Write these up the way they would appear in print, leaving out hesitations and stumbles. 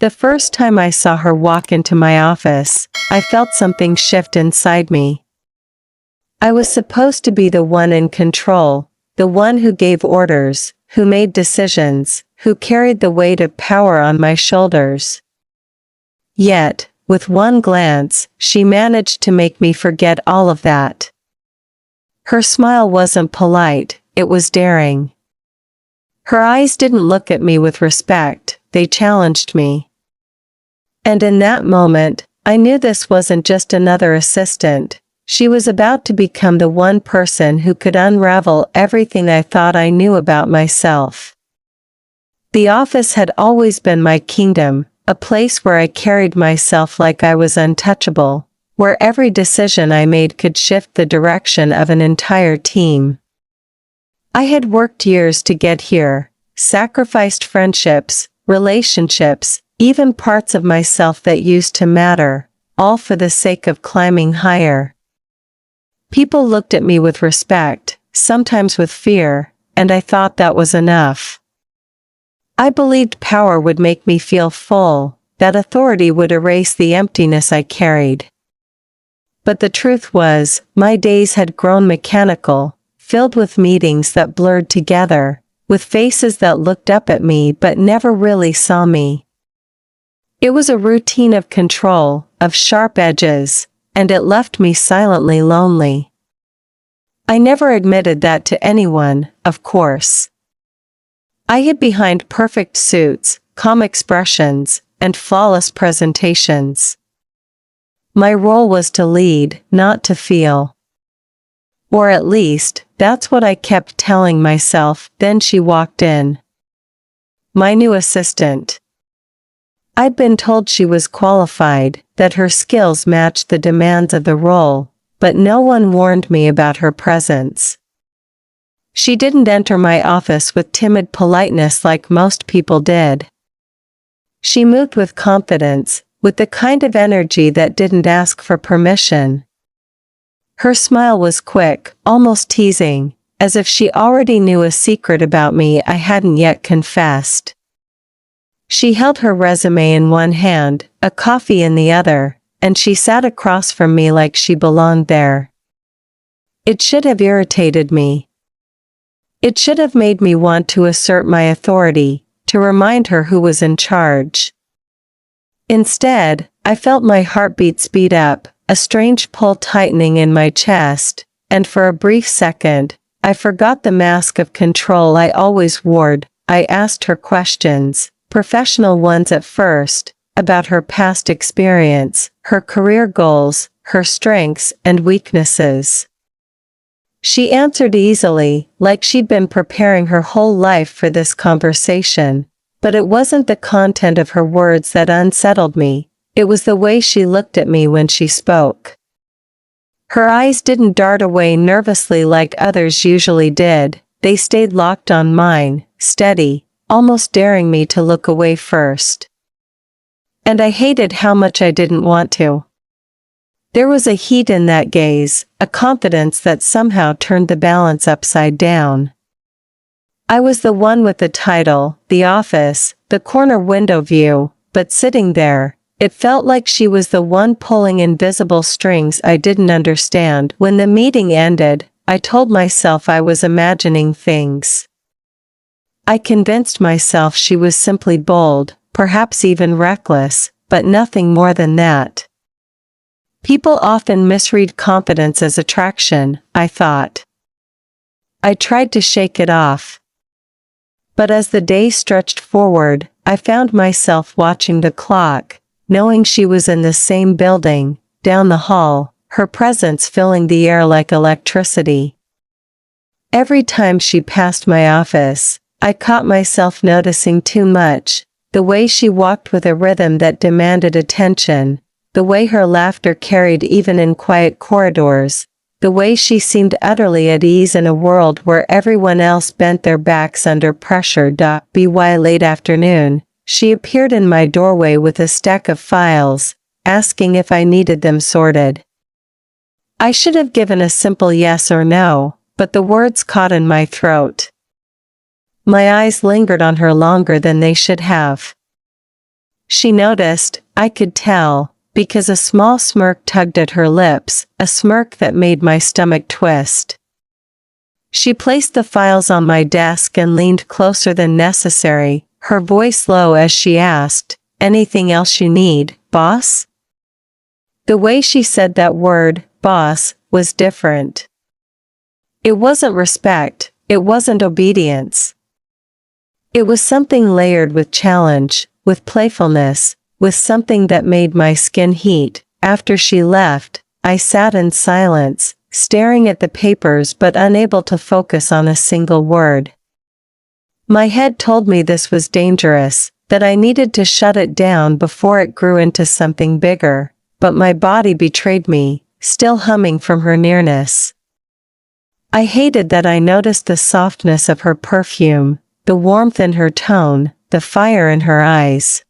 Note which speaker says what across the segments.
Speaker 1: The first time I saw her walk into my office, I felt something shift inside me. I was supposed to be the one in control, the one who gave orders, who made decisions, who carried the weight of power on my shoulders. Yet, with one glance, she managed to make me forget all of that. Her smile wasn't polite, it was daring. Her eyes didn't look at me with respect, they challenged me. And in that moment, I knew this wasn't just another assistant. She was about to become the one person who could unravel everything I thought I knew about myself. The office had always been my kingdom, a place where I carried myself like I was untouchable, where every decision I made could shift the direction of an entire team. I had worked years to get here, sacrificed friendships, relationships, even parts of myself that used to matter, all for the sake of climbing higher. People looked at me with respect, sometimes with fear, and I thought that was enough. I believed power would make me feel full, that authority would erase the emptiness I carried. But the truth was, my days had grown mechanical, filled with meetings that blurred together, with faces that looked up at me but never really saw me. It was a routine of control, of sharp edges, and it left me silently lonely. I never admitted that to anyone, of course. I hid behind perfect suits, calm expressions, and flawless presentations. My role was to lead, not to feel. Or at least, that's what I kept telling myself. Then she walked in. My new assistant. I'd been told she was qualified, that her skills matched the demands of the role, but no one warned me about her presence. She didn't enter my office with timid politeness like most people did. She moved with confidence, with the kind of energy that didn't ask for permission. Her smile was quick, almost teasing, as if she already knew a secret about me I hadn't yet confessed. She held her resume in one hand, a coffee in the other, and she sat across from me like she belonged there. It should have irritated me. It should have made me want to assert my authority, to remind her who was in charge. Instead, I felt my heartbeat speed up, a strange pull tightening in my chest, and for a brief second, I forgot the mask of control I always wore. I asked her questions, professional ones at first, about her past experience, her career goals, her strengths and weaknesses. She answered easily, like she'd been preparing her whole life for this conversation, but it wasn't the content of her words that unsettled me, it was the way she looked at me when she spoke. Her eyes didn't dart away nervously like others usually did, they stayed locked on mine, steady, almost daring me to look away first. And I hated how much I didn't want to. There was a heat in that gaze, a confidence that somehow turned the balance upside down. I was the one with the title, the office, the corner window view, but sitting there, it felt like she was the one pulling invisible strings I didn't understand. When the meeting ended, I told myself I was imagining things. I convinced myself she was simply bold, perhaps even reckless, but nothing more than that. People often misread confidence as attraction, I thought. I tried to shake it off. But as the day stretched forward, I found myself watching the clock, knowing she was in the same building, down the hall, her presence filling the air like electricity. Every time she passed my office, I caught myself noticing too much, the way she walked with a rhythm that demanded attention, the way her laughter carried even in quiet corridors, the way she seemed utterly at ease in a world where everyone else bent their backs under pressure. By late afternoon, she appeared in my doorway with a stack of files, asking if I needed them sorted. I should have given a simple yes or no, but the words caught in my throat. My eyes lingered on her longer than they should have. She noticed, I could tell, because a small smirk tugged at her lips, a smirk that made my stomach twist. She placed the files on my desk and leaned closer than necessary, her voice low as she asked, "Anything else you need, boss?" The way she said that word, boss, was different. It wasn't respect, it wasn't obedience. It was something layered with challenge, with playfulness, with something that made my skin heat. After she left, I sat in silence, staring at the papers but unable to focus on a single word. My head told me this was dangerous, that I needed to shut it down before it grew into something bigger, but my body betrayed me, still humming from her nearness. I hated that I noticed the softness of her perfume, the warmth in her tone, the fire in her eyes.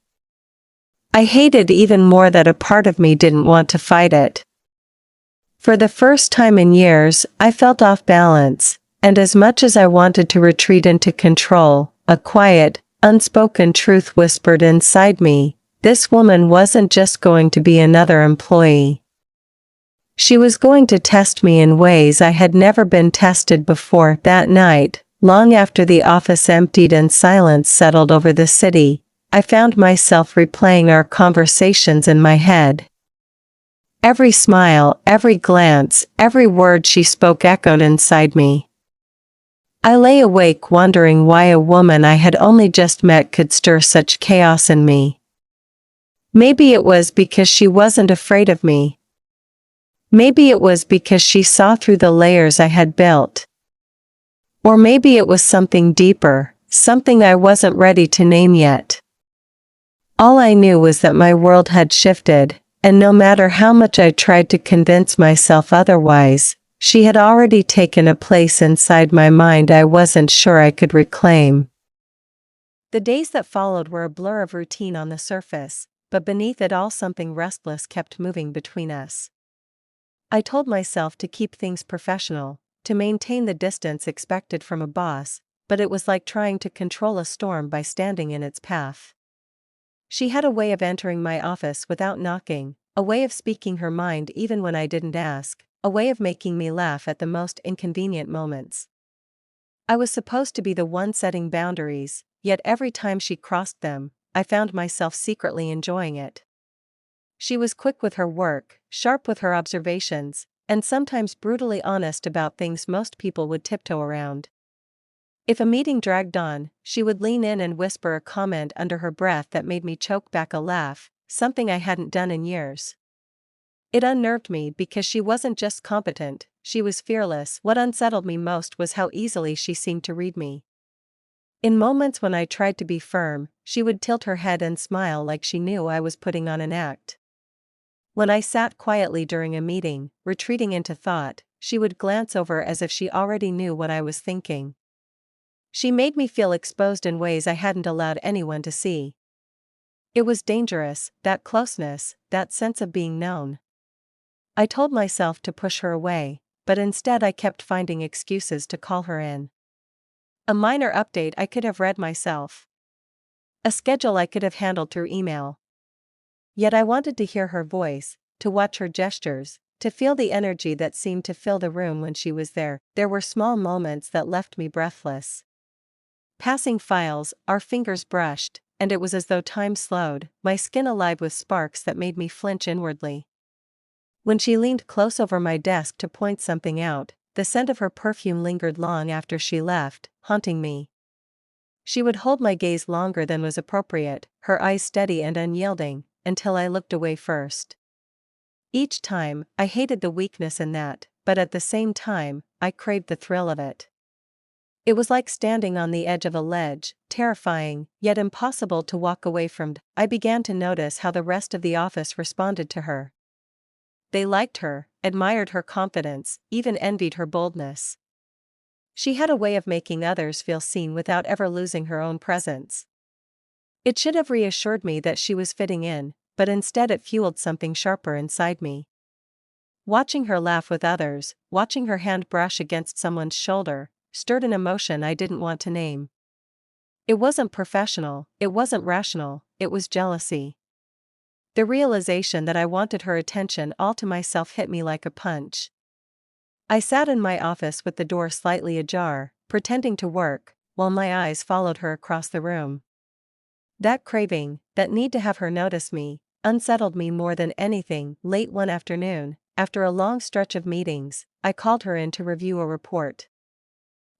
Speaker 1: I hated even more that a part of me didn't want to fight it. For the first time in years, I felt off balance, and as much as I wanted to retreat into control, a quiet, unspoken truth whispered inside me, this woman wasn't just going to be another employee. She was going to test me in ways I had never been tested before. That night, long after the office emptied and silence settled over the city, I found myself replaying our conversations in my head. Every smile, every glance, every word she spoke echoed inside me. I lay awake wondering why a woman I had only just met could stir such chaos in me. Maybe it was because she wasn't afraid of me. Maybe it was because she saw through the layers I had built. Or maybe it was something deeper, something I wasn't ready to name yet. All I knew was that my world had shifted, and no matter how much I tried to convince myself otherwise, she had already taken a place inside my mind I wasn't sure I could reclaim. The days that followed were a blur of routine on the surface, but beneath it all something restless kept moving between us. I told myself to keep things professional, to maintain the distance expected from a boss, but it was like trying to control a storm by standing in its path. She had a way of entering my office without knocking, a way of speaking her mind even when I didn't ask, a way of making me laugh at the most inconvenient moments. I was supposed to be the one setting boundaries, yet every time she crossed them, I found myself secretly enjoying it. She was quick with her work, sharp with her observations, and sometimes brutally honest about things most people would tiptoe around. If a meeting dragged on, she would lean in and whisper a comment under her breath that made me choke back a laugh, something I hadn't done in years. It unnerved me because she wasn't just competent, she was fearless. What unsettled me most was how easily she seemed to read me. In moments when I tried to be firm, she would tilt her head and smile like she knew I was putting on an act. When I sat quietly during a meeting, retreating into thought, she would glance over as if she already knew what I was thinking. She made me feel exposed in ways I hadn't allowed anyone to see. It was dangerous, that closeness, that sense of being known. I told myself to push her away, but instead I kept finding excuses to call her in. A minor update I could have read myself. A schedule I could have handled through email. Yet I wanted to hear her voice, to watch her gestures, to feel the energy that seemed to fill the room when she was there. There were small moments that left me breathless. Passing files, our fingers brushed, and it was as though time slowed, my skin alive with sparks that made me flinch inwardly. When she leaned close over my desk to point something out, the scent of her perfume lingered long after she left, haunting me. She would hold my gaze longer than was appropriate, her eyes steady and unyielding, until I looked away first. Each time, I hated the weakness in that, but at the same time, I craved the thrill of it. It was like standing on the edge of a ledge, terrifying, yet impossible to walk away from. I began to notice how the rest of the office responded to her. They liked her, admired her confidence, even envied her boldness. She had a way of making others feel seen without ever losing her own presence. It should have reassured me that she was fitting in, but instead it fueled something sharper inside me. Watching her laugh with others, watching her hand brush against someone's shoulder, stirred an emotion I didn't want to name. It wasn't professional, it wasn't rational, it was jealousy. The realization that I wanted her attention all to myself hit me like a punch. I sat in my office with the door slightly ajar, pretending to work, while my eyes followed her across the room. That craving, that need to have her notice me, unsettled me more than anything. Late one afternoon, after a long stretch of meetings, I called her in to review a report.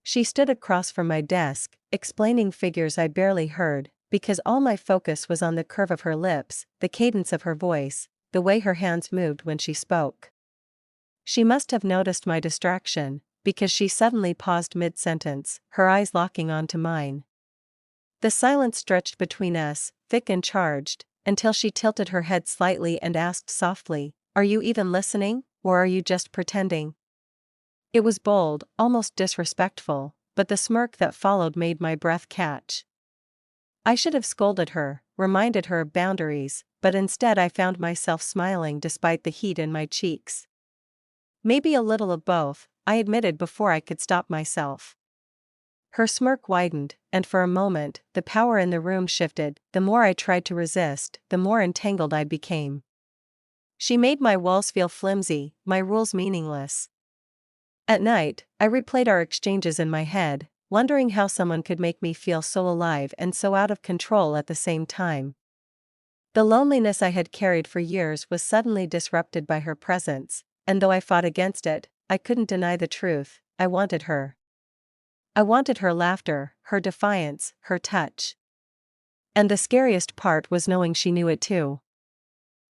Speaker 1: She stood across from my desk, explaining figures I barely heard, because all my focus was on the curve of her lips, the cadence of her voice, the way her hands moved when she spoke. She must have noticed my distraction, because she suddenly paused mid-sentence, her eyes locking onto mine. The silence stretched between us, thick and charged, until she tilted her head slightly and asked softly, "Are you even listening, or are you just pretending?" It was bold, almost disrespectful, but the smirk that followed made my breath catch. I should have scolded her, reminded her of boundaries, but instead I found myself smiling despite the heat in my cheeks. Maybe a little of both, I admitted before I could stop myself. Her smirk widened, and for a moment, the power in the room shifted. The more I tried to resist, the more entangled I became. She made my walls feel flimsy, my rules meaningless. At night, I replayed our exchanges in my head, wondering how someone could make me feel so alive and so out of control at the same time. The loneliness I had carried for years was suddenly disrupted by her presence, and though I fought against it, I couldn't deny the truth. I wanted her. I wanted her laughter, her defiance, her touch. And the scariest part was knowing she knew it too.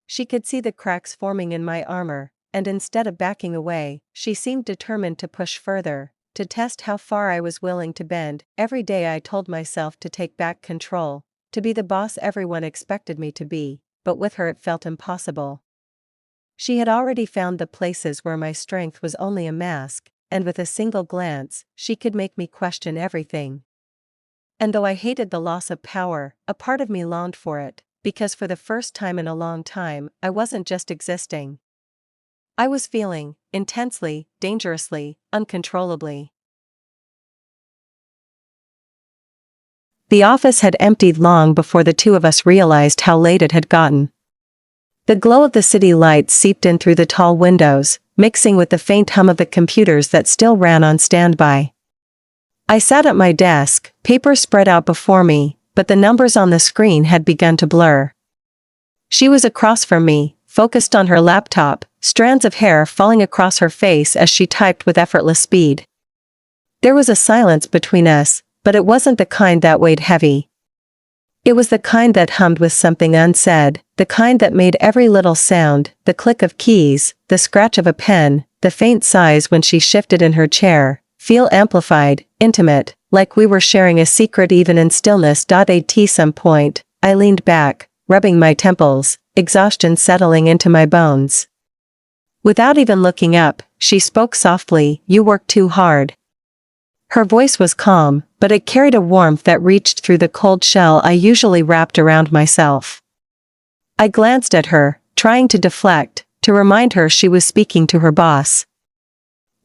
Speaker 1: She could see the cracks forming in my armor, and instead of backing away, she seemed determined to push further, to test how far I was willing to bend. Every day I told myself to take back control, to be the boss everyone expected me to be, but with her it felt impossible. She had already found the places where my strength was only a mask, and with a single glance, she could make me question everything. And though I hated the loss of power, a part of me longed for it, because for the first time in a long time, I wasn't just existing. I was feeling, intensely, dangerously, uncontrollably. The office had emptied long before the two of us realized how late it had gotten. The glow of the city lights seeped in through the tall windows, mixing with the faint hum of the computers that still ran on standby. I sat at my desk, papers spread out before me, but the numbers on the screen had begun to blur. She was across from me, focused on her laptop, strands of hair falling across her face as she typed with effortless speed. There was a silence between us, but it wasn't the kind that weighed heavy. It was the kind that hummed with something unsaid, the kind that made every little sound, the click of keys, the scratch of a pen, the faint sighs when she shifted in her chair, feel amplified, intimate, like we were sharing a secret even in stillness. At some point, I leaned back, rubbing my temples, exhaustion settling into my bones. Without even looking up, she spoke softly, "You work too hard." Her voice was calm, but it carried a warmth that reached through the cold shell I usually wrapped around myself. I glanced at her, trying to deflect, to remind her she was speaking to her boss.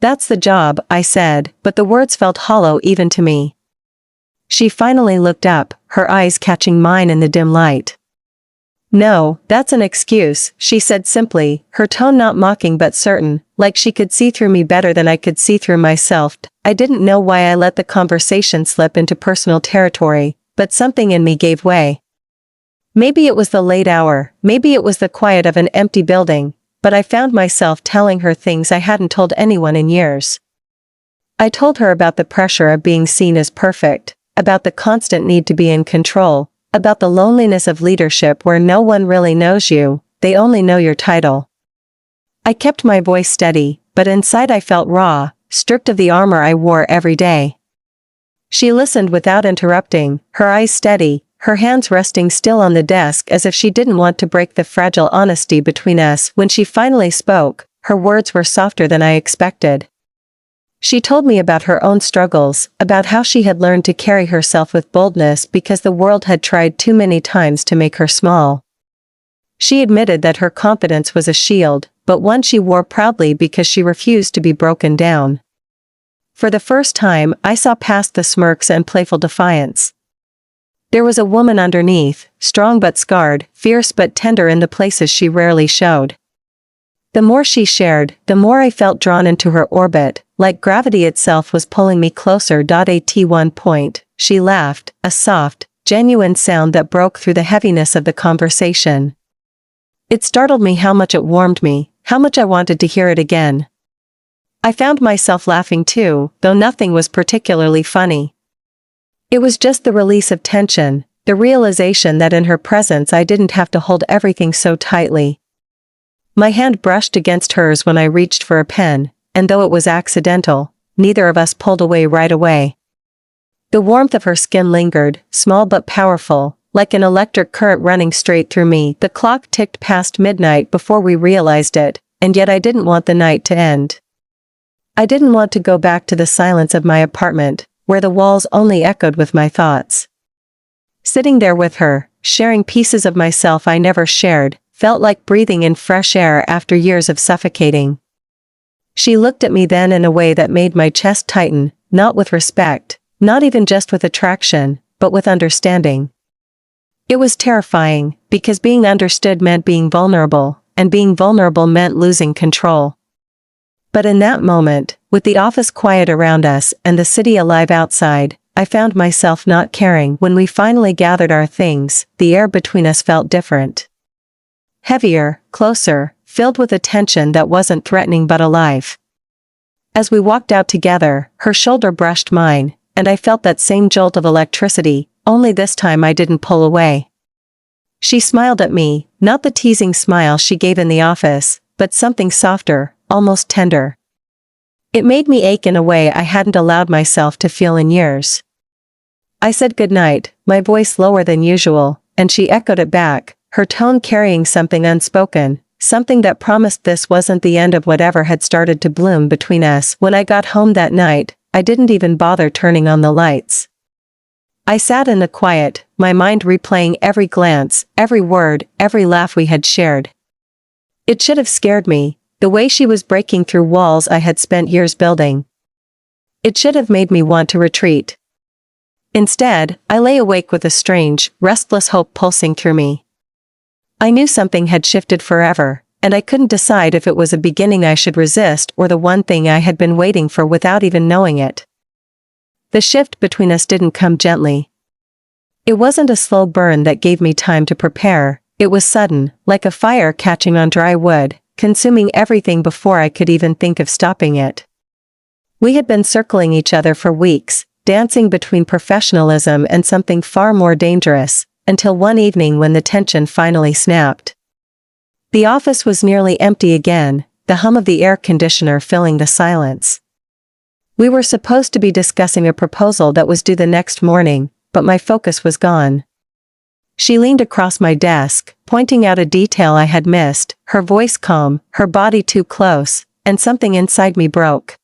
Speaker 1: "That's the job," I said, but the words felt hollow even to me. She finally looked up, her eyes catching mine in the dim light. "No, that's an excuse," she said simply, her tone not mocking but certain, like she could see through me better than I could see through myself. I didn't know why I let the conversation slip into personal territory, but something in me gave way. Maybe it was the late hour, maybe it was the quiet of an empty building, but I found myself telling her things I hadn't told anyone in years. I told her about the pressure of being seen as perfect, about the constant need to be in control, about the loneliness of leadership where no one really knows you, they only know your title. I kept my voice steady, but inside I felt raw, stripped of the armor I wore every day. She listened without interrupting, her eyes steady, her hands resting still on the desk as if she didn't want to break the fragile honesty between us. When she finally spoke, her words were softer than I expected. She told me about her own struggles, about how she had learned to carry herself with boldness because the world had tried too many times to make her small. She admitted that her confidence was a shield, but one she wore proudly because she refused to be broken down. For the first time, I saw past the smirks and playful defiance. There was a woman underneath, strong but scarred, fierce but tender in the places she rarely showed. The more she shared, the more I felt drawn into her orbit, like gravity itself was pulling me closer. At one point, she laughed, a soft, genuine sound that broke through the heaviness of the conversation. It startled me how much it warmed me, how much I wanted to hear it again. I found myself laughing too, though nothing was particularly funny. It was just the release of tension, the realization that in her presence I didn't have to hold everything so tightly. My hand brushed against hers when I reached for a pen, and though it was accidental, neither of us pulled away right away. The warmth of her skin lingered, small but powerful, like an electric current running straight through me. The clock ticked past midnight before we realized it, and yet I didn't want the night to end. I didn't want to go back to the silence of my apartment, where the walls only echoed with my thoughts. Sitting there with her, sharing pieces of myself I never shared, felt like breathing in fresh air after years of suffocating. She looked at me then in a way that made my chest tighten, not with respect, not even just with attraction, but with understanding. It was terrifying, because being understood meant being vulnerable, and being vulnerable meant losing control. But in that moment, with the office quiet around us and the city alive outside, I found myself not caring. When we finally gathered our things, the air between us felt different. Heavier, closer, filled with a tension that wasn't threatening but alive. As we walked out together, her shoulder brushed mine, and I felt that same jolt of electricity, only this time I didn't pull away. She smiled at me, not the teasing smile she gave in the office, but something softer, almost tender. It made me ache in a way I hadn't allowed myself to feel in years. I said goodnight, my voice lower than usual, and she echoed it back, her tone carrying something unspoken, something that promised this wasn't the end of whatever had started to bloom between us. When I got home that night, I didn't even bother turning on the lights. I sat in the quiet, my mind replaying every glance, every word, every laugh we had shared. It should have scared me, the way she was breaking through walls I had spent years building. It should have made me want to retreat. Instead, I lay awake with a strange, restless hope pulsing through me. I knew something had shifted forever, and I couldn't decide if it was a beginning I should resist or the one thing I had been waiting for without even knowing it. The shift between us didn't come gently. It wasn't a slow burn that gave me time to prepare, it was sudden, like a fire catching on dry wood, consuming everything before I could even think of stopping it. We had been circling each other for weeks, dancing between professionalism and something far more dangerous, until one evening when the tension finally snapped. The office was nearly empty again, the hum of the air conditioner filling the silence. We were supposed to be discussing a proposal that was due the next morning, but my focus was gone. She leaned across my desk, pointing out a detail I had missed, her voice calm, her body too close, and something inside me broke.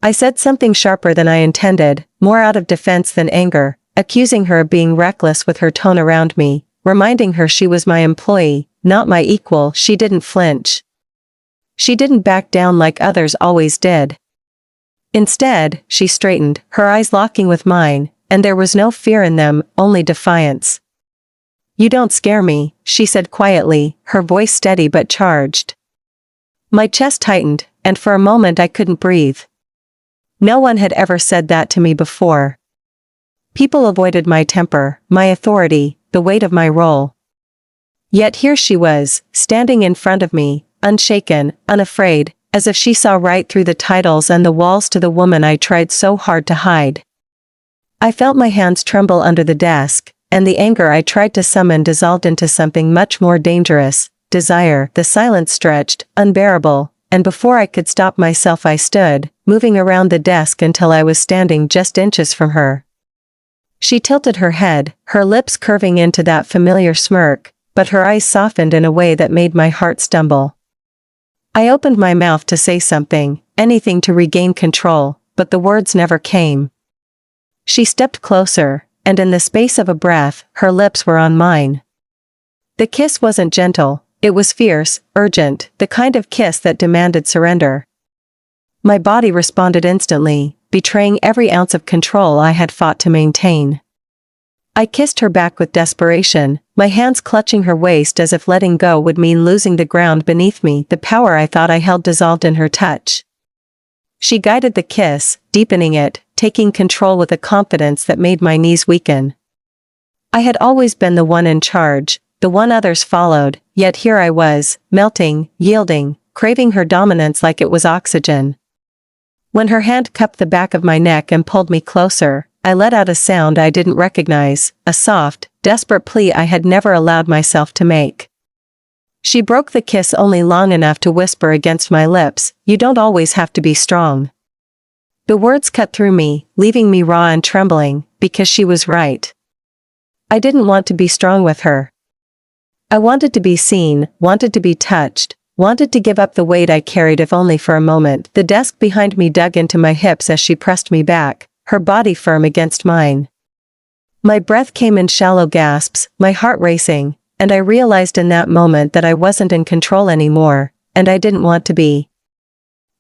Speaker 1: I said something sharper than I intended, more out of defense than anger, accusing her of being reckless with her tone around me, reminding her she was my employee, not my equal. She didn't flinch. She didn't back down like others always did. Instead, she straightened, her eyes locking with mine, and there was no fear in them, only defiance. "You don't scare me," she said quietly, her voice steady but charged. My chest tightened, and for a moment I couldn't breathe. No one had ever said that to me before. People avoided my temper, my authority, the weight of my role. Yet here she was, standing in front of me, unshaken, unafraid, as if she saw right through the titles and the walls to the woman I tried so hard to hide. I felt my hands tremble under the desk, and the anger I tried to summon dissolved into something much more dangerous, desire. The silence stretched, unbearable, and before I could stop myself I stood, moving around the desk until I was standing just inches from her. She tilted her head, her lips curving into that familiar smirk, but her eyes softened in a way that made my heart stumble. I opened my mouth to say something, anything to regain control, but the words never came. She stepped closer, and in the space of a breath, her lips were on mine. The kiss wasn't gentle, it was fierce, urgent, the kind of kiss that demanded surrender. My body responded instantly, betraying every ounce of control I had fought to maintain. I kissed her back with desperation, my hands clutching her waist as if letting go would mean losing the ground beneath me. The power I thought I held dissolved in her touch. She guided the kiss, deepening it, taking control with a confidence that made my knees weaken. I had always been the one in charge, the one others followed, yet here I was, melting, yielding, craving her dominance like it was oxygen. When her hand cupped the back of my neck and pulled me closer, I let out a sound I didn't recognize, a soft, desperate plea I had never allowed myself to make. She broke the kiss only long enough to whisper against my lips, "You don't always have to be strong." The words cut through me, leaving me raw and trembling, because she was right. I didn't want to be strong with her. I wanted to be seen, wanted to be touched, wanted to give up the weight I carried if only for a moment. The desk behind me dug into my hips as she pressed me back, her body firm against mine. My breath came in shallow gasps, my heart racing, and I realized in that moment that I wasn't in control anymore, and I didn't want to be.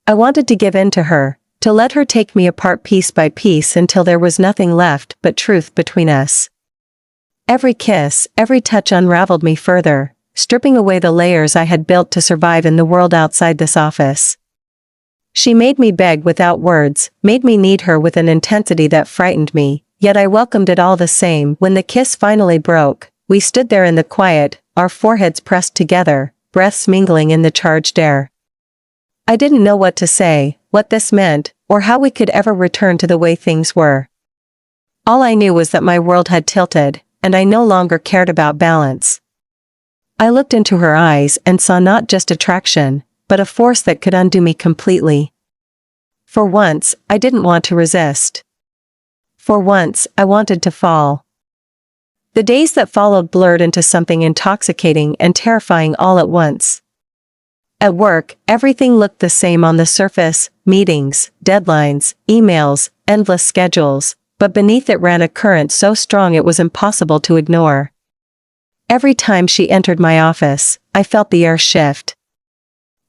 Speaker 1: I wanted to give in to her, to let her take me apart piece by piece until there was nothing left but truth between us. Every kiss, every touch unraveled me further, stripping away the layers I had built to survive in the world outside this office. She made me beg without words, made me need her with an intensity that frightened me, yet I welcomed it all the same. When the kiss finally broke, we stood there in the quiet, our foreheads pressed together, breaths mingling in the charged air. I didn't know what to say, what this meant, or how we could ever return to the way things were. All I knew was that my world had tilted, and I no longer cared about balance. I looked into her eyes and saw not just attraction, but a force that could undo me completely. For once, I didn't want to resist. For once, I wanted to fall. The days that followed blurred into something intoxicating and terrifying all at once. At work, everything looked the same on the surface, meetings, deadlines, emails, endless schedules, but beneath it ran a current so strong it was impossible to ignore. Every time she entered my office, I felt the air shift.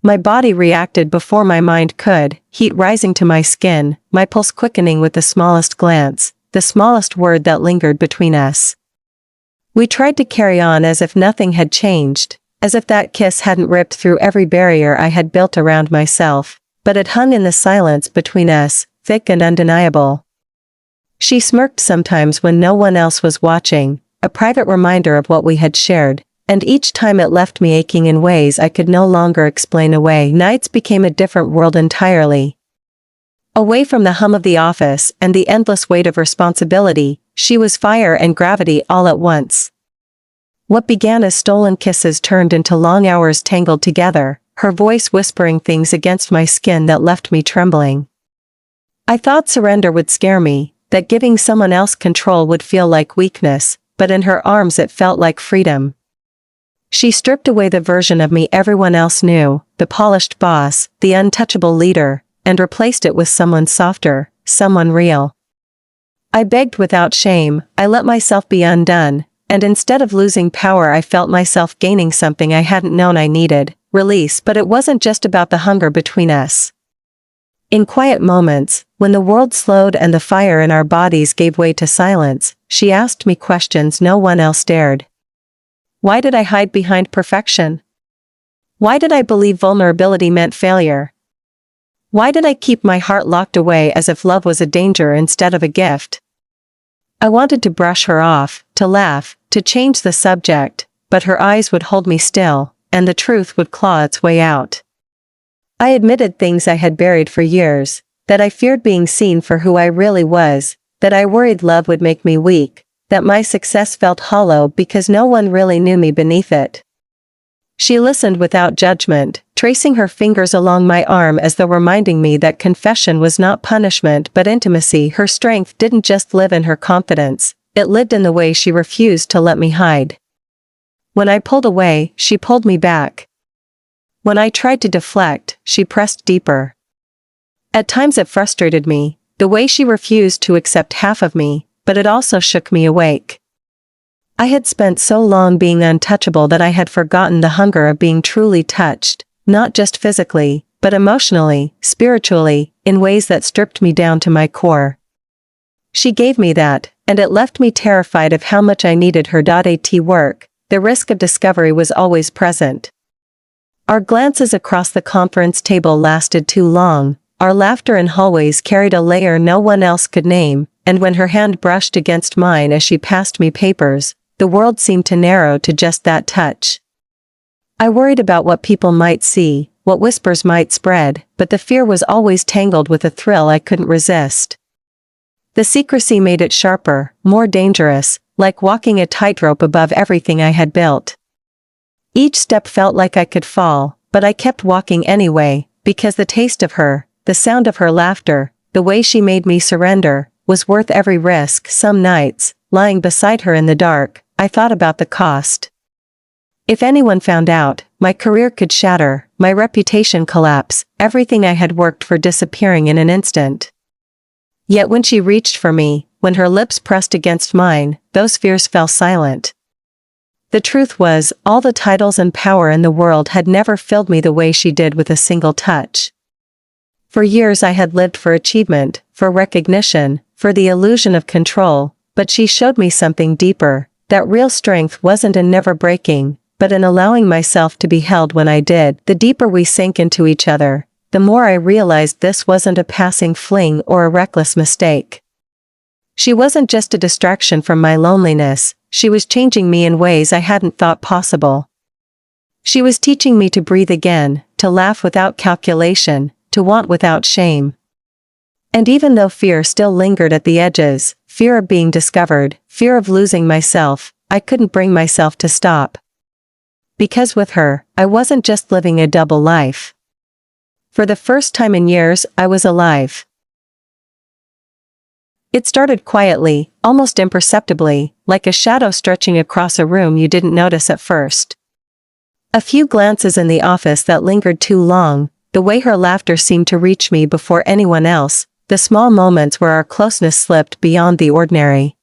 Speaker 1: My body reacted before my mind could, heat rising to my skin, my pulse quickening with the smallest glance, the smallest word that lingered between us. We tried to carry on as if nothing had changed, as if that kiss hadn't ripped through every barrier I had built around myself, but it hung in the silence between us, thick and undeniable. She smirked sometimes when no one else was watching, a private reminder of what we had shared, and each time it left me aching in ways I could no longer explain away. Nights became a different world entirely. Away from the hum of the office and the endless weight of responsibility, she was fire and gravity all at once. What began as stolen kisses turned into long hours tangled together, her voice whispering things against my skin that left me trembling. I thought surrender would scare me, that giving someone else control would feel like weakness, but in her arms it felt like freedom. She stripped away the version of me everyone else knew, the polished boss, the untouchable leader, and replaced it with someone softer, someone real. I begged without shame, I let myself be undone, and instead of losing power I felt myself gaining something I hadn't known I needed, release. But it wasn't just about the hunger between us. In quiet moments, when the world slowed and the fire in our bodies gave way to silence, she asked me questions no one else dared. Why did I hide behind perfection? Why did I believe vulnerability meant failure? Why did I keep my heart locked away as if love was a danger instead of a gift? I wanted to brush her off, to laugh, to change the subject, but her eyes would hold me still, and the truth would claw its way out. I admitted things I had buried for years, that I feared being seen for who I really was, that I worried love would make me weak, that my success felt hollow because no one really knew me beneath it. She listened without judgment, tracing her fingers along my arm as though reminding me that confession was not punishment but intimacy. Her strength didn't just live in her confidence, it lived in the way she refused to let me hide. When I pulled away, she pulled me back. When I tried to deflect, she pressed deeper. At times it frustrated me, the way she refused to accept half of me, but it also shook me awake. I had spent so long being untouchable that I had forgotten the hunger of being truly touched, not just physically, but emotionally, spiritually, in ways that stripped me down to my core. She gave me that, and it left me terrified of how much I needed her. At work, the risk of discovery was always present. Our glances across the conference table lasted too long, our laughter in hallways carried a layer no one else could name, and when her hand brushed against mine as she passed me papers, the world seemed to narrow to just that touch. I worried about what people might see, what whispers might spread, but the fear was always tangled with a thrill I couldn't resist. The secrecy made it sharper, more dangerous, like walking a tightrope above everything I had built. Each step felt like I could fall, but I kept walking anyway, because the taste of her, the sound of her laughter, the way she made me surrender, was worth every risk. Some nights, lying beside her in the dark, I thought about the cost. If anyone found out, my career could shatter, my reputation collapse, everything I had worked for disappearing in an instant. Yet when she reached for me, when her lips pressed against mine, those fears fell silent. The truth was, all the titles and power in the world had never filled me the way she did with a single touch. For years I had lived for achievement, for recognition, for the illusion of control, but she showed me something deeper, that real strength wasn't in never breaking, but in allowing myself to be held when I did. The deeper we sank into each other, the more I realized this wasn't a passing fling or a reckless mistake. She wasn't just a distraction from my loneliness, she was changing me in ways I hadn't thought possible. She was teaching me to breathe again, to laugh without calculation, to want without shame. And even though fear still lingered at the edges, fear of being discovered, fear of losing myself, I couldn't bring myself to stop. Because with her, I wasn't just living a double life. For the first time in years, I was alive. It started quietly, almost imperceptibly, like a shadow stretching across a room you didn't notice at first. A few glances in the office that lingered too long, the way her laughter seemed to reach me before anyone else, the small moments where our closeness slipped beyond the ordinary.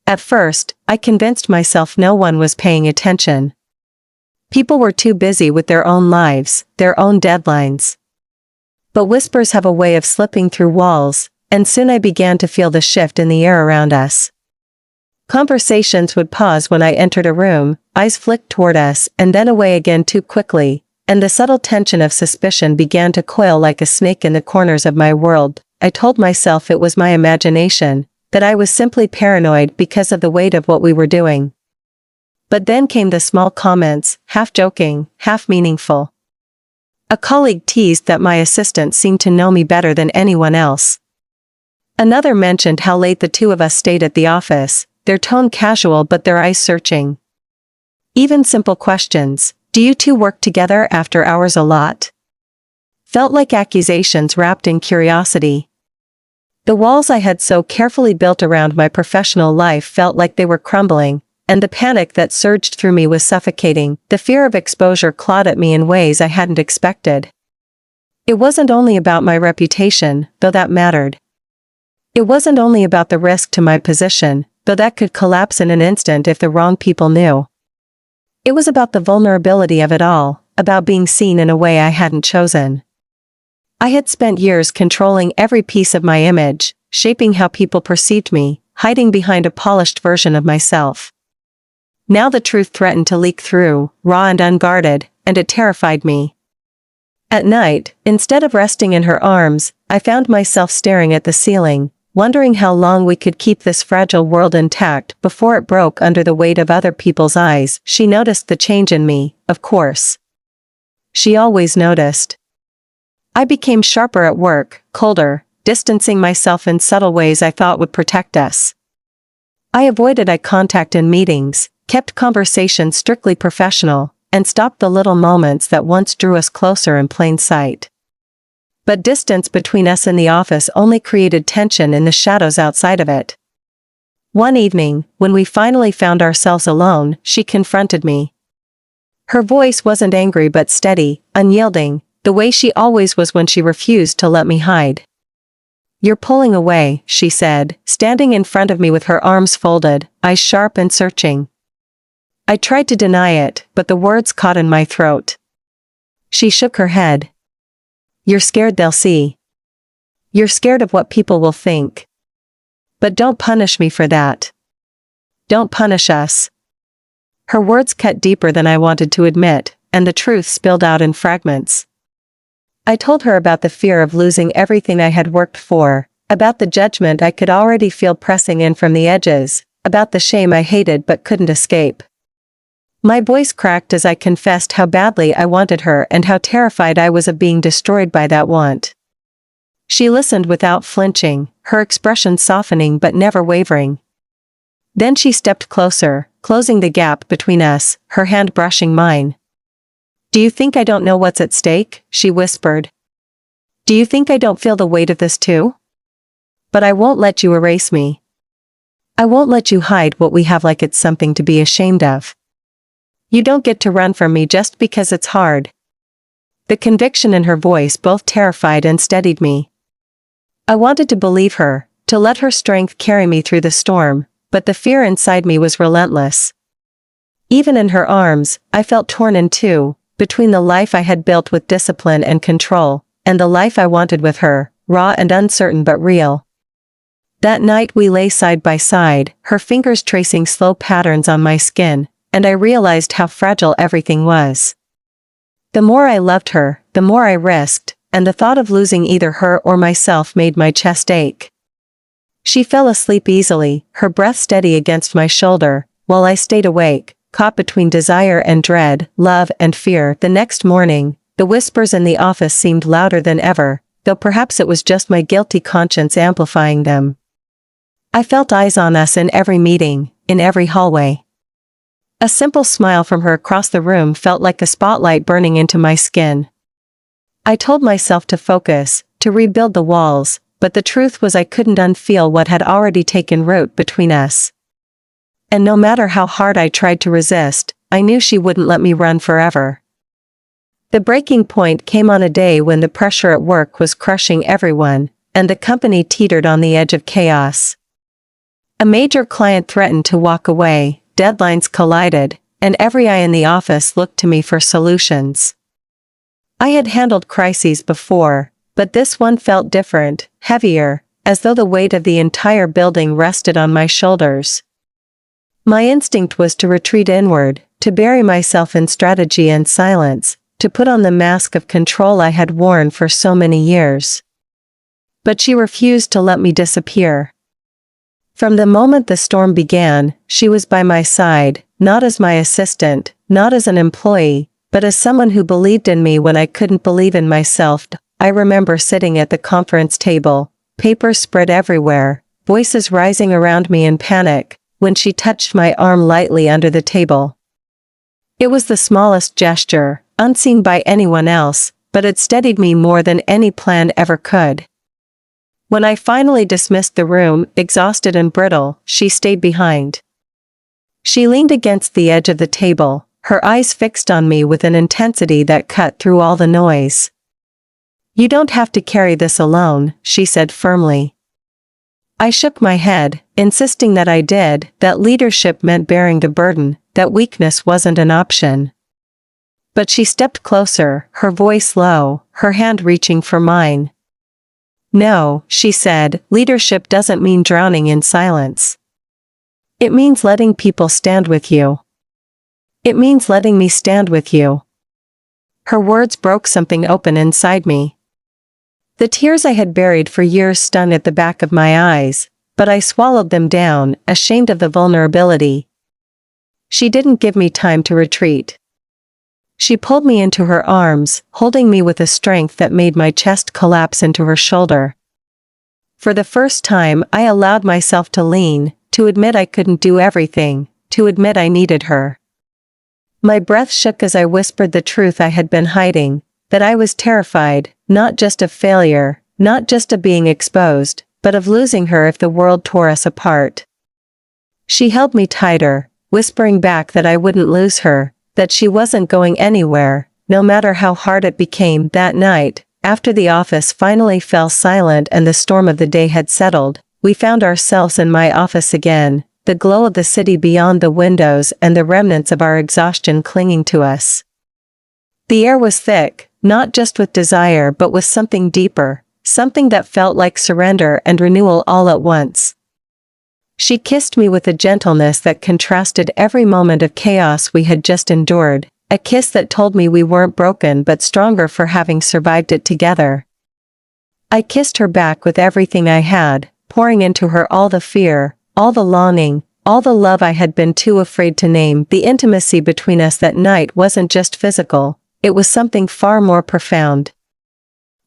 Speaker 1: At first, I convinced myself no one was paying attention. People were too busy with their own lives, their own deadlines. But whispers have a way of slipping through walls, and soon I began to feel the shift in the air around us. Conversations would pause when I entered a room, eyes flicked toward us and then away again too quickly, and the subtle tension of suspicion began to coil like a snake in the corners of my world. I told myself it was my imagination, that I was simply paranoid because of the weight of what we were doing. But then came the small comments, half joking, half meaningful. A colleague teased that my assistant seemed to know me better than anyone else. Another mentioned how late the two of us stayed at the office, their tone casual but their eyes searching. Even simple questions, "Do you two work together after hours a lot?" felt like accusations wrapped in curiosity. The walls I had so carefully built around my professional life felt like they were crumbling, and the panic that surged through me was suffocating. The fear of exposure clawed at me in ways I hadn't expected. It wasn't only about my reputation, though that mattered. It wasn't only about the risk to my position, though that could collapse in an instant if the wrong people knew. It was about the vulnerability of it all, about being seen in a way I hadn't chosen. I had spent years controlling every piece of my image, shaping how people perceived me, hiding behind a polished version of myself. Now the truth threatened to leak through, raw and unguarded, and it terrified me. At night, instead of resting in her arms, I found myself staring at the ceiling, wondering how long we could keep this fragile world intact before it broke under the weight of other people's eyes. She noticed the change in me, of course. She always noticed. I became sharper at work, colder, distancing myself in subtle ways I thought would protect us. I avoided eye contact in meetings, kept conversations strictly professional, and stopped the little moments that once drew us closer in plain sight. But distance between us and the office only created tension in the shadows outside of it. One evening, when we finally found ourselves alone, she confronted me. Her voice wasn't angry but steady, unyielding, the way she always was when she refused to let me hide. "You're pulling away," she said, standing in front of me with her arms folded, eyes sharp and searching. I tried to deny it, but the words caught in my throat. She shook her head. "You're scared they'll see. You're scared of what people will think." But don't punish me for that. Don't punish us. Her words cut deeper than I wanted to admit, and the truth spilled out in fragments. I told her about the fear of losing everything I had worked for, about the judgment I could already feel pressing in from the edges, about the shame I hated but couldn't escape. My voice cracked as I confessed how badly I wanted her and how terrified I was of being destroyed by that want. She listened without flinching, her expression softening but never wavering. Then she stepped closer, closing the gap between us, her hand brushing mine. "Do you think I don't know what's at stake?" she whispered. "Do you think I don't feel the weight of this too? But I won't let you erase me. I won't let you hide what we have like it's something to be ashamed of. You don't get to run from me just because it's hard." The conviction in her voice both terrified and steadied me. I wanted to believe her, to let her strength carry me through the storm, but the fear inside me was relentless. Even in her arms, I felt torn in two, between the life I had built with discipline and control, and the life I wanted with her, raw and uncertain but real. That night we lay side by side, her fingers tracing slow patterns on my skin, and I realized how fragile everything was. The more I loved her, the more I risked, and the thought of losing either her or myself made my chest ache. She fell asleep easily, her breath steady against my shoulder, while I stayed awake, caught between desire and dread, love and fear. The next morning, the whispers in the office seemed louder than ever, though perhaps it was just my guilty conscience amplifying them. I felt eyes on us in every meeting, in every hallway. A simple smile from her across the room felt like a spotlight burning into my skin. I told myself to focus, to rebuild the walls, but the truth was I couldn't unfeel what had already taken root between us. And no matter how hard I tried to resist, I knew she wouldn't let me run forever. The breaking point came on a day when the pressure at work was crushing everyone, and the company teetered on the edge of chaos. A major client threatened to walk away, deadlines collided, and every eye in the office looked to me for solutions. I had handled crises before, but this one felt different, heavier, as though the weight of the entire building rested on my shoulders. My instinct was to retreat inward, to bury myself in strategy and silence, to put on the mask of control I had worn for so many years. But she refused to let me disappear. From the moment the storm began, she was by my side, not as my assistant, not as an employee, but as someone who believed in me when I couldn't believe in myself. I remember sitting at the conference table, papers spread everywhere, voices rising around me in panic, when she touched my arm lightly under the table. It was the smallest gesture, unseen by anyone else, but it steadied me more than any plan ever could. When I finally dismissed the room, exhausted and brittle, she stayed behind. She leaned against the edge of the table, her eyes fixed on me with an intensity that cut through all the noise. "You don't have to carry this alone," she said firmly. I shook my head, insisting that I did, that leadership meant bearing the burden, that weakness wasn't an option. But she stepped closer, her voice low, her hand reaching for mine. "No," she said, "leadership doesn't mean drowning in silence. It means letting people stand with you. It means letting me stand with you." Her words broke something open inside me. The tears I had buried for years stung at the back of my eyes, but I swallowed them down, ashamed of the vulnerability. She didn't give me time to retreat. She pulled me into her arms, holding me with a strength that made my chest collapse into her shoulder. For the first time, I allowed myself to lean, to admit I couldn't do everything, to admit I needed her. My breath shook as I whispered the truth I had been hiding, that I was terrified, not just of failure, not just of being exposed, but of losing her if the world tore us apart. She held me tighter, whispering back that I wouldn't lose her, that she wasn't going anywhere, no matter how hard it became. That night, after the office finally fell silent and the storm of the day had settled, we found ourselves in my office again, the glow of the city beyond the windows and the remnants of our exhaustion clinging to us. The air was thick, not just with desire but with something deeper, something that felt like surrender and renewal all at once. She kissed me with a gentleness that contrasted every moment of chaos we had just endured, a kiss that told me we weren't broken but stronger for having survived it together. I kissed her back with everything I had, pouring into her all the fear, all the longing, all the love I had been too afraid to name. The intimacy between us that night wasn't just physical, it was something far more profound.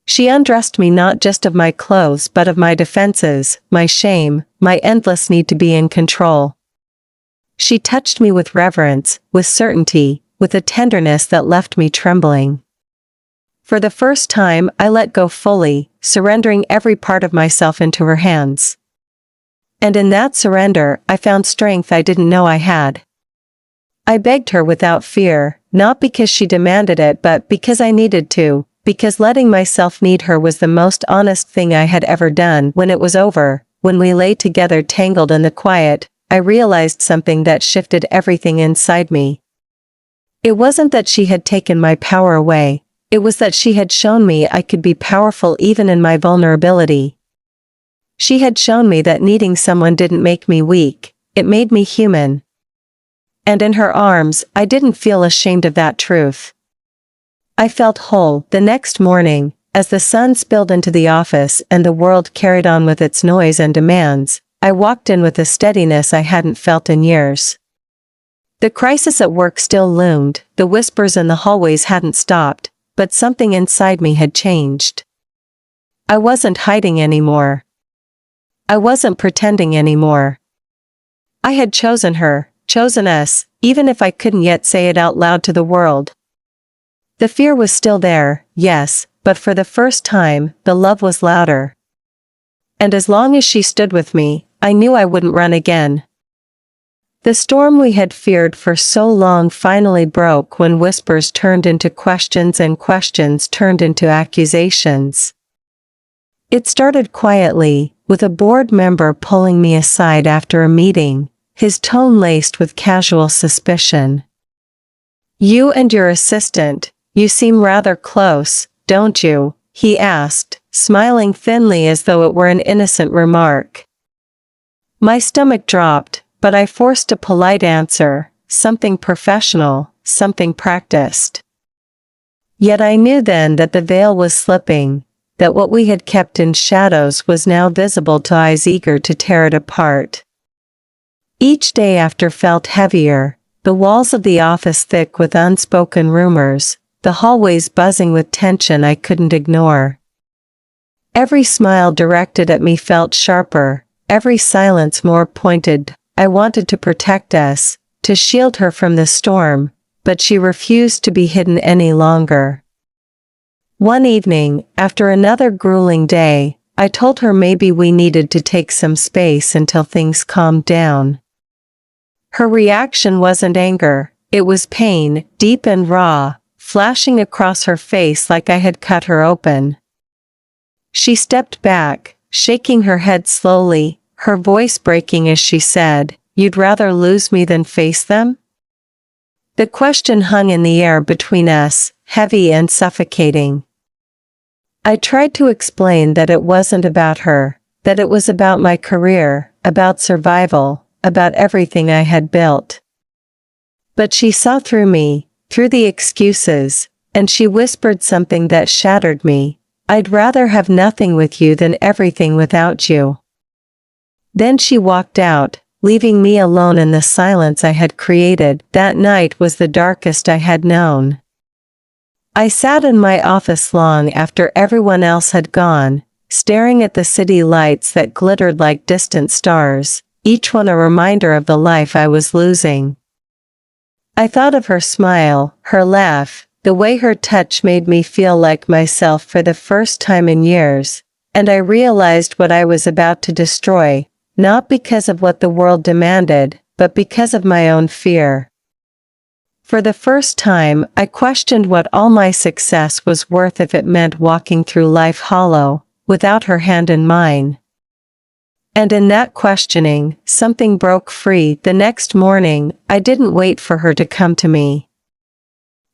Speaker 1: She undressed me not just of my clothes but of my defenses, my shame, my endless need to be in control. She touched me with reverence, with certainty, with a tenderness that left me trembling. For the first time, I let go fully, surrendering every part of myself into her hands. And in that surrender, I found strength I didn't know I had. I begged her without fear, not because she demanded it but because I needed to, because letting myself need her was the most honest thing I had ever done. When it was over, when we lay together tangled in the quiet, I realized something that shifted everything inside me. It wasn't that she had taken my power away, it was that she had shown me I could be powerful even in my vulnerability. She had shown me that needing someone didn't make me weak, it made me human. And in her arms, I didn't feel ashamed of that truth. I felt whole. The next morning, as the sun spilled into the office and the world carried on with its noise and demands, I walked in with a steadiness I hadn't felt in years. The crisis at work still loomed, the whispers in the hallways hadn't stopped, but something inside me had changed. I wasn't hiding anymore. I wasn't pretending anymore. I had chosen her, chosen us, even if I couldn't yet say it out loud to the world. The fear was still there, yes, but for the first time, the love was louder. And as long as she stood with me, I knew I wouldn't run again. The storm we had feared for so long finally broke when whispers turned into questions and questions turned into accusations. It started quietly, with a board member pulling me aside after a meeting, his tone laced with casual suspicion. "You and your assistant, you seem rather close, don't you?" he asked, smiling thinly as though it were an innocent remark. My stomach dropped, but I forced a polite answer, something professional, something practiced. Yet I knew then that the veil was slipping, that what we had kept in shadows was now visible to eyes eager to tear it apart. Each day after felt heavier, the walls of the office thick with unspoken rumors, the hallways buzzing with tension I couldn't ignore. Every smile directed at me felt sharper, every silence more pointed. I wanted to protect us, to shield her from the storm, but she refused to be hidden any longer. One evening, after another grueling day, I told her maybe we needed to take some space until things calmed down. Her reaction wasn't anger, it was pain, deep and raw, flashing across her face like I had cut her open. She stepped back, shaking her head slowly, her voice breaking as she said, "You'd rather lose me than face them?" The question hung in the air between us, heavy and suffocating. I tried to explain that it wasn't about her, that it was about my career, about survival, about everything I had built. But she saw through me, through the excuses, and she whispered something that shattered me. "I'd rather have nothing with you than everything without you." Then she walked out, leaving me alone in the silence I had created. That night was the darkest I had known. I sat in my office long after everyone else had gone, staring at the city lights that glittered like distant stars, each one a reminder of the life I was losing. I thought of her smile, her laugh, the way her touch made me feel like myself for the first time in years, and I realized what I was about to destroy, not because of what the world demanded, but because of my own fear. For the first time, I questioned what all my success was worth if it meant walking through life hollow, without her hand in mine. And in that questioning, something broke free. The next morning, I didn't wait for her to come to me.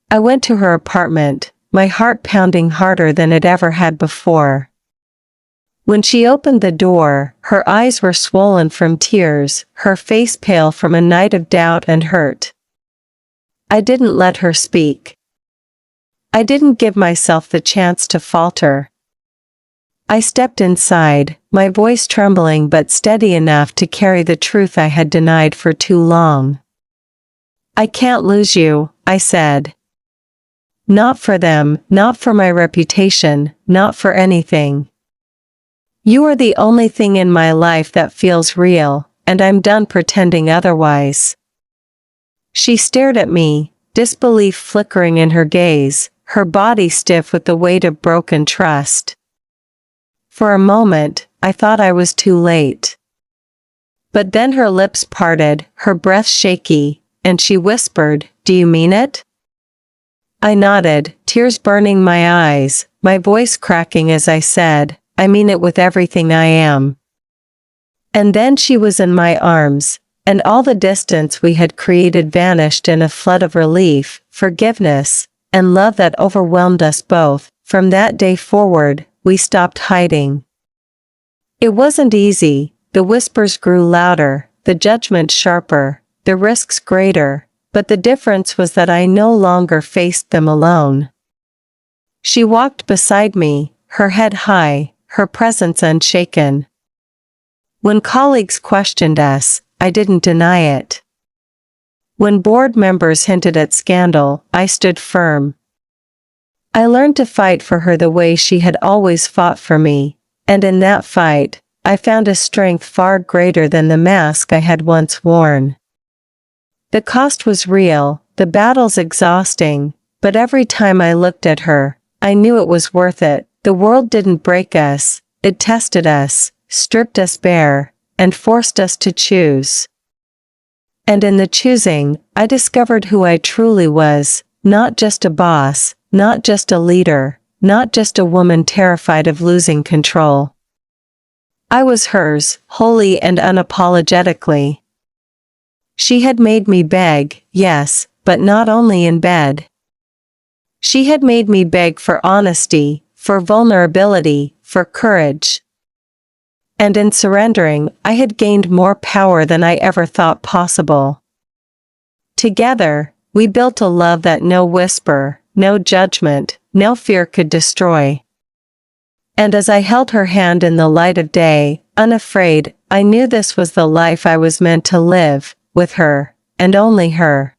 Speaker 1: I went to her apartment, my heart pounding harder than it ever had before. When she opened the door, her eyes were swollen from tears, her face pale from a night of doubt and hurt. I didn't let her speak. I didn't give myself the chance to falter. I stepped inside, my voice trembling but steady enough to carry the truth I had denied for too long. "I can't lose you," I said. "Not for them, not for my reputation, not for anything. You are the only thing in my life that feels real, and I'm done pretending otherwise." She stared at me, disbelief flickering in her gaze, her body stiff with the weight of broken trust. For a moment, I thought I was too late. But then her lips parted, her breath shaky, and she whispered, "Do you mean it?" I nodded, tears burning my eyes, my voice cracking as I said, "I mean it with everything I am." And then she was in my arms, and all the distance we had created vanished in a flood of relief, forgiveness, and love that overwhelmed us both. From that day forward, we stopped hiding. It wasn't easy, the whispers grew louder, the judgment sharper, the risks greater, but the difference was that I no longer faced them alone. She walked beside me, her head high, her presence unshaken. When colleagues questioned us, I didn't deny it. When board members hinted at scandal, I stood firm. I learned to fight for her the way she had always fought for me, and in that fight, I found a strength far greater than the mask I had once worn. The cost was real, the battles exhausting, but every time I looked at her, I knew it was worth it. The world didn't break us, it tested us, stripped us bare, and forced us to choose. And in the choosing, I discovered who I truly was, not just a boss, not just a leader, not just a woman terrified of losing control. I was hers, wholly and unapologetically. She had made me beg, yes, but not only in bed. She had made me beg for honesty, for vulnerability, for courage. And in surrendering, I had gained more power than I ever thought possible. Together, we built a love that no whisper, no judgment, no fear could destroy. And as I held her hand in the light of day, unafraid, I knew this was the life I was meant to live, with her, and only her.